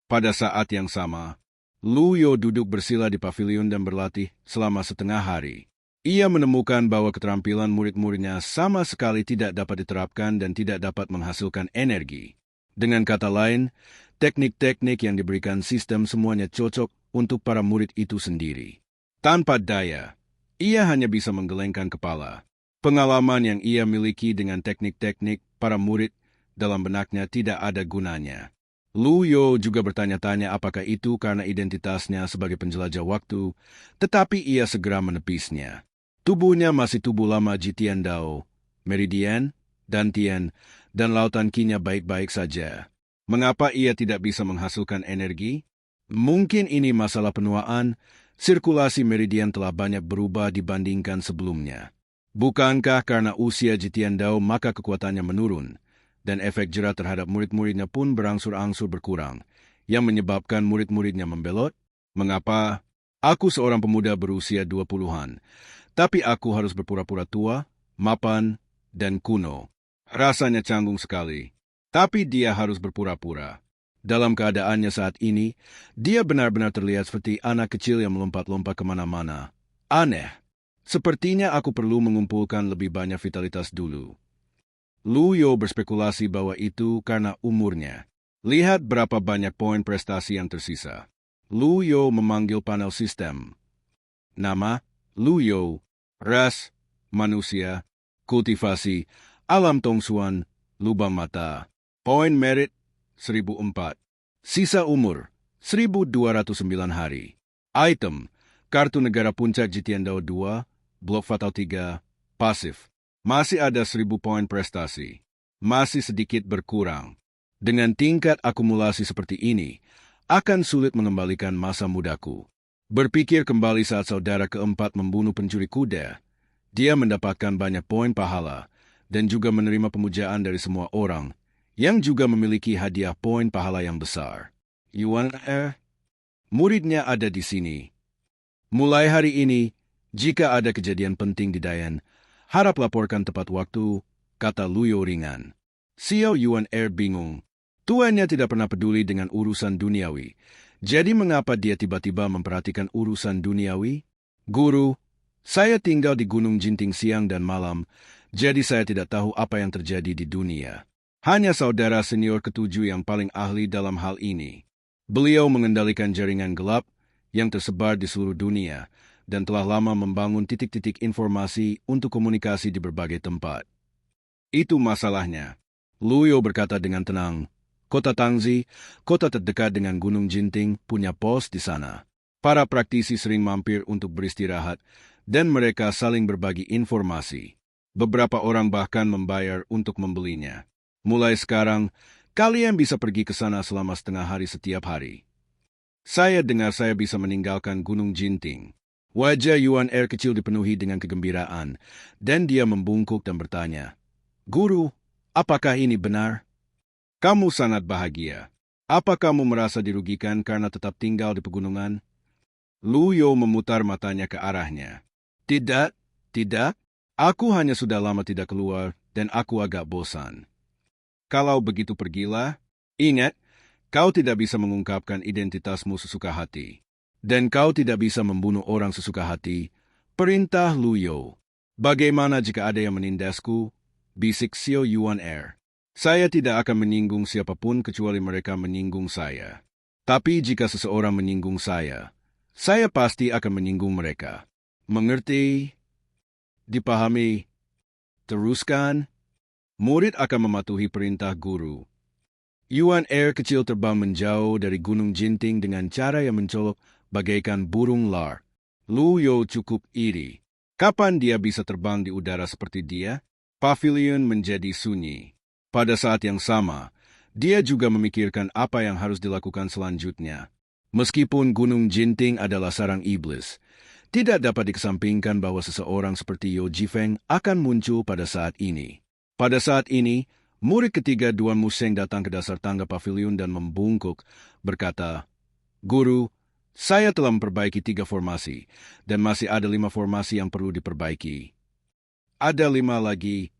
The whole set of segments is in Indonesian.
Pada saat yang sama, Lu Yo duduk bersila di pavilion dan berlatih selama setengah hari. Ia menemukan bahwa keterampilan murid-muridnya sama sekali tidak dapat diterapkan dan tidak dapat menghasilkan energi. Dengan kata lain, teknik-teknik yang diberikan sistem semuanya cocok untuk para murid itu sendiri. Tanpa daya, ia hanya bisa menggelengkan kepala. Pengalaman yang ia miliki dengan teknik-teknik para murid dalam benaknya tidak ada gunanya. Lu Yo juga bertanya-tanya apakah itu karena identitasnya sebagai penjelajah waktu, tetapi ia segera menepisnya. Tubuhnya masih tubuh lama Jitian Dao, Meridian, Dantian, dan lautan Qi-nya baik-baik saja. Mengapa ia tidak bisa menghasilkan energi? Mungkin ini masalah penuaan, sirkulasi meridian telah banyak berubah dibandingkan sebelumnya. Bukankah karena usia Jitian Dao maka kekuatannya menurun, dan efek jerat terhadap murid-muridnya pun berangsur-angsur berkurang, yang menyebabkan murid-muridnya membelot? Mengapa? Aku seorang pemuda berusia 20-an, tapi aku harus berpura-pura tua, mapan, dan kuno. Rasanya canggung sekali, tapi dia harus berpura-pura. Dalam keadaannya saat ini, dia benar-benar terlihat seperti anak kecil yang melompat-lompat kemana-mana. Aneh. Sepertinya aku perlu mengumpulkan lebih banyak vitalitas dulu. Lu Yo berspekulasi bahwa itu karena umurnya. Lihat berapa banyak poin prestasi yang tersisa. Lu Yo memanggil panel sistem. Nama, Lu Yo, ras, manusia, kultivasi, alam tongsuan, lubang mata. Poin merit, 1004. Sisa umur, 1209 hari. Item, kartu negara puncak Jitian Dao 2, blok fatal 3, pasif. Masih ada 1000 poin prestasi. Masih sedikit berkurang. Dengan tingkat akumulasi seperti ini, akan sulit mengembalikan masa mudaku. Berpikir kembali saat saudara keempat membunuh pencuri kuda, dia mendapatkan banyak poin pahala dan juga menerima pemujaan dari semua orang yang juga memiliki hadiah poin pahala yang besar. Yuan muridnya ada di sini. Mulai hari ini, jika ada kejadian penting di Dayan, harap laporkan tepat waktu, kata Lu Yo ringan. Xiao Yuan bingung. Tuannya tidak pernah peduli dengan urusan duniawi. Jadi mengapa dia tiba-tiba memperhatikan urusan duniawi? Guru, saya tinggal di Gunung Jinting siang dan malam, jadi saya tidak tahu apa yang terjadi di dunia. Hanya saudara senior ketujuh yang paling ahli dalam hal ini. Beliau mengendalikan jaringan gelap yang tersebar di seluruh dunia dan telah lama membangun titik-titik informasi untuk komunikasi di berbagai tempat. Itu masalahnya. Lu Yo berkata dengan tenang. Kota Tangzi, kota terdekat dengan Gunung Jinting, punya pos di sana. Para praktisi sering mampir untuk beristirahat, dan mereka saling berbagi informasi. Beberapa orang bahkan membayar untuk membelinya. Mulai sekarang, kalian bisa pergi ke sana selama setengah hari setiap hari. Saya dengar saya bisa meninggalkan Gunung Jinting. Wajah Yuan kecil dipenuhi dengan kegembiraan, dan dia membungkuk dan bertanya, Guru, apakah ini benar? Kamu sangat bahagia. Apa kamu merasa dirugikan karena tetap tinggal di pegunungan? Lu Yo memutar matanya ke arahnya. Tidak, tidak. Aku hanya sudah lama tidak keluar, dan aku agak bosan. Kalau begitu pergilah. Ingat, kau tidak bisa mengungkapkan identitasmu sesuka hati. Dan kau tidak bisa membunuh orang sesuka hati. Perintah Lu Yo. Bagaimana jika ada yang menindasku? Bisik Xiao Yuan Saya tidak akan menyinggung siapapun kecuali mereka menyinggung saya. Tapi jika seseorang menyinggung saya pasti akan menyinggung mereka. Mengerti? Dipahami? Teruskan? Murid akan mematuhi perintah guru. Yuan kecil terbang menjauh dari Gunung Jinting dengan cara yang mencolok bagaikan burung lar. Lu Yo cukup iri. Kapan dia bisa terbang di udara seperti dia? Pavilion menjadi sunyi. Pada saat yang sama, dia juga memikirkan apa yang harus dilakukan selanjutnya. Meskipun Gunung Jinting adalah sarang iblis, tidak dapat dikesampingkan bahwa seseorang seperti Yo Jifeng akan muncul pada saat ini. Pada saat ini, murid ketiga Duan Museng datang ke dasar tangga pavilion dan membungkuk, berkata, Guru, saya telah memperbaiki 3 formasi, dan masih ada 5 formasi yang perlu diperbaiki. Ada 5 lagi.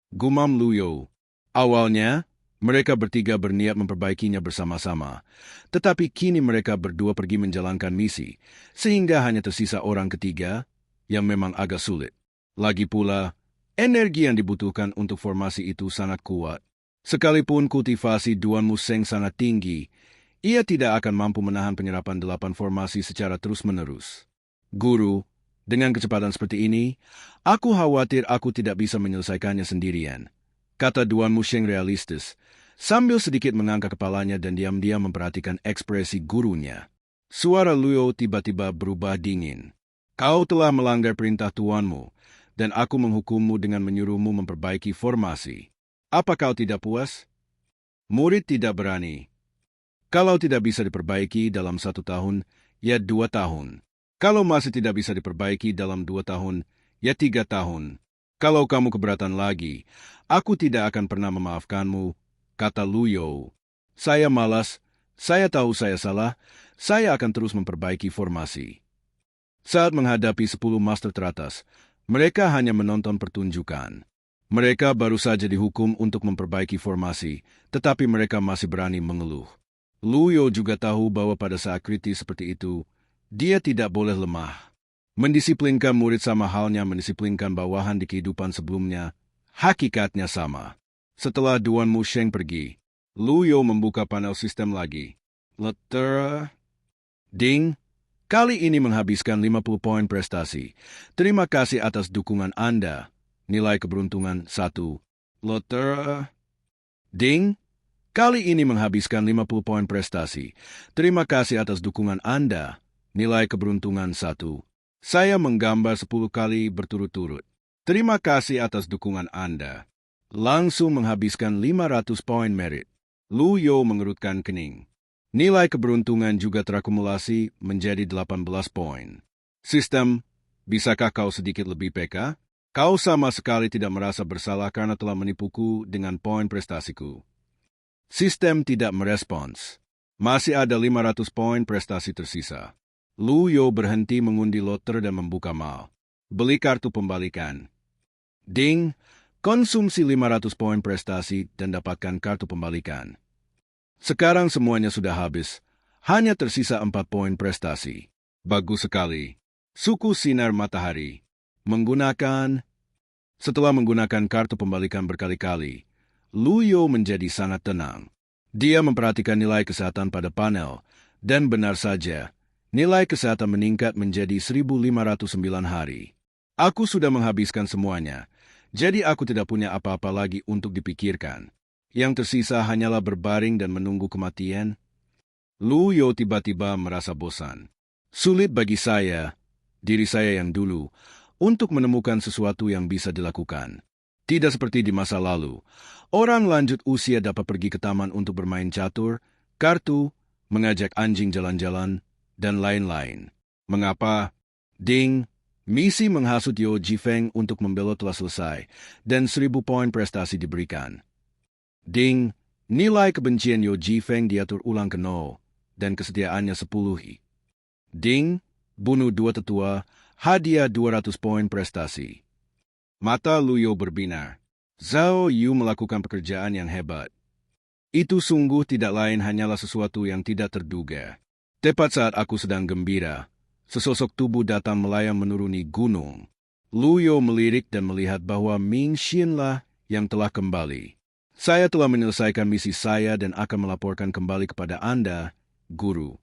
Gumam Lu Yo. Awalnya, Mereka bertiga berniat memperbaikinya bersama-sama, tetapi kini mereka berdua pergi menjalankan misi, sehingga hanya tersisa orang ketiga yang memang agak sulit. Lagi pula, energi yang dibutuhkan untuk formasi itu sangat kuat. Sekalipun kultivasi Duan Museng sangat tinggi, ia tidak akan mampu menahan penyerapan 8 formasi secara terus-menerus. Guru, dengan kecepatan seperti ini, aku khawatir aku tidak bisa menyelesaikannya sendirian, kata Duan Museng realistis, sambil sedikit mengangkat kepalanya dan diam-diam memperhatikan ekspresi gurunya. Suara Luo tiba-tiba berubah dingin. Kau telah melanggar perintah tuanmu, dan aku menghukummu dengan menyuruhmu memperbaiki formasi. Apa kau tidak puas? Murid tidak berani. Kalau tidak bisa diperbaiki dalam 1 tahun, ya 2 tahun. Kalau masih tidak bisa diperbaiki dalam 2 tahun, ya 3 tahun. Kalau kamu keberatan lagi, aku tidak akan pernah memaafkanmu, kata Luo. Saya malas, saya tahu saya salah, saya akan terus memperbaiki formasi. Saat menghadapi 10 master teratas, mereka hanya menonton pertunjukan. Mereka baru saja dihukum untuk memperbaiki formasi, tetapi mereka masih berani mengeluh. Luo juga tahu bahwa pada saat kritis seperti itu, dia tidak boleh lemah. Mendisiplinkan murid sama halnya mendisiplinkan bawahan di kehidupan sebelumnya, hakikatnya sama. Setelah Duan Museng pergi, Luo membuka panel sistem lagi. Letter Ding, kali ini menghabiskan 50 poin prestasi. Terima kasih atas dukungan Anda. Nilai keberuntungan 1. Letter Ding, kali ini menghabiskan 50 poin prestasi. Terima kasih atas dukungan Anda. Nilai keberuntungan 1. Saya menggambar 10 kali berturut-turut. Terima kasih atas dukungan Anda. Langsung menghabiskan 500 poin merit. Luo mengerutkan kening. Nilai keberuntungan juga terakumulasi menjadi 18 poin. Sistem, bisakah kau sedikit lebih peka? Kau sama sekali tidak merasa bersalah karena telah menipuku dengan poin prestasiku. Sistem tidak merespons. Masih ada 500 poin prestasi tersisa. Luo berhenti mengundi loter dan membuka mal. Beli kartu pembalikan. Ding, konsumsi 500 poin prestasi dan dapatkan kartu pembalikan. Sekarang semuanya sudah habis. Hanya tersisa 4 poin prestasi. Bagus sekali. Suku sinar matahari. Setelah menggunakan kartu pembalikan berkali-kali, Luo menjadi sangat tenang. Dia memperhatikan nilai kesehatan pada panel, dan benar saja, nilai kesehatan meningkat menjadi 1509 hari. Aku sudah menghabiskan semuanya, jadi aku tidak punya apa-apa lagi untuk dipikirkan. Yang tersisa hanyalah berbaring dan menunggu kematian. Luo tiba-tiba merasa bosan. Sulit bagi saya, diri saya yang dulu, untuk menemukan sesuatu yang bisa dilakukan. Tidak seperti di masa lalu, orang lanjut usia dapat pergi ke taman untuk bermain catur, kartu, mengajak anjing jalan-jalan, dan lain-lain. Mengapa? Ding, misi menghasut Yo Jifeng untuk membelot telah selesai, dan 1000 poin prestasi diberikan. Ding, nilai kebencian Yo Jifeng diatur ulang ke 0, dan kesetiaannya 10. Ding, bunuh 2 tetua, hadiah 200 poin prestasi. Mata Luo berbinar. Zhao Yu melakukan pekerjaan yang hebat. Itu sungguh tidak lain hanyalah sesuatu yang tidak terduga. Tepat saat aku sedang gembira, sesosok tubuh datang melayang menuruni gunung. Luo melirik dan melihat bahwa Ming Xianlah yang telah kembali. Saya telah menyelesaikan misi saya dan akan melaporkan kembali kepada Anda, Guru.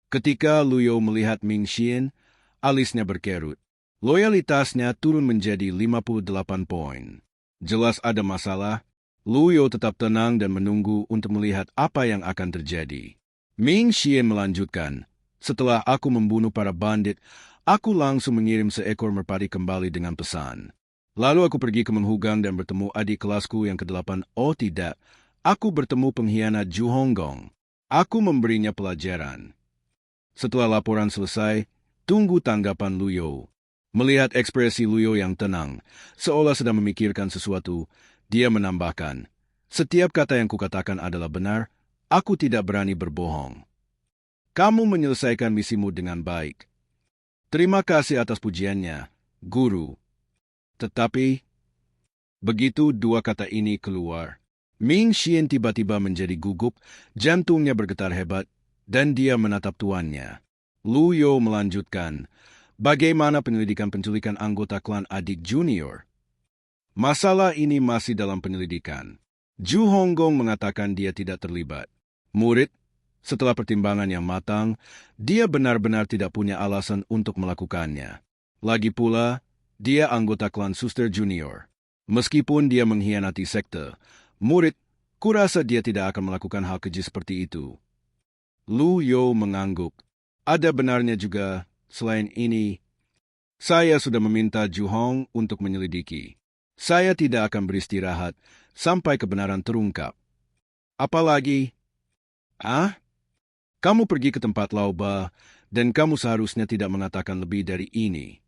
Ketika Luo melihat Ming Xian, alisnya berkerut. Loyalitasnya turun menjadi 58 poin. Jelas ada masalah. Luo tetap tenang dan menunggu untuk melihat apa yang akan terjadi. Ming Xian melanjutkan, setelah aku membunuh para bandit, aku langsung mengirim seekor merpati kembali dengan pesan. Lalu aku pergi ke Menghugang dan bertemu adik kelasku yang ke-8. Oh tidak, aku bertemu pengkhianat Zhu Honggong. Aku memberinya pelajaran. Setelah laporan selesai, tunggu tanggapan Luo. Melihat ekspresi Luo yang tenang, seolah sedang memikirkan sesuatu, dia menambahkan, setiap kata yang kukatakan adalah benar, aku tidak berani berbohong. Kamu menyelesaikan misimu dengan baik. Terima kasih atas pujiannya, Guru. Tetapi, begitu 2 kata ini keluar, Ming Xian tiba-tiba menjadi gugup, jantungnya bergetar hebat, dan dia menatap tuannya. Lu Yo melanjutkan, bagaimana penyelidikan penculikan anggota klan adik junior? Masalah ini masih dalam penyelidikan. Ju Honggong mengatakan dia tidak terlibat. Murid, setelah pertimbangan yang matang, dia benar-benar tidak punya alasan untuk melakukannya. Lagi pula, dia anggota klan Suster Junior. Meskipun dia mengkhianati sekte, murid, kurasa dia tidak akan melakukan hal keji seperti itu. Lu Yo mengangguk. Ada benarnya juga, selain ini, saya sudah meminta Ju Hong untuk menyelidiki. Saya tidak akan beristirahat sampai kebenaran terungkap. Apalagi, kamu pergi ke tempat Lauba, dan kamu seharusnya tidak mengatakan lebih dari ini.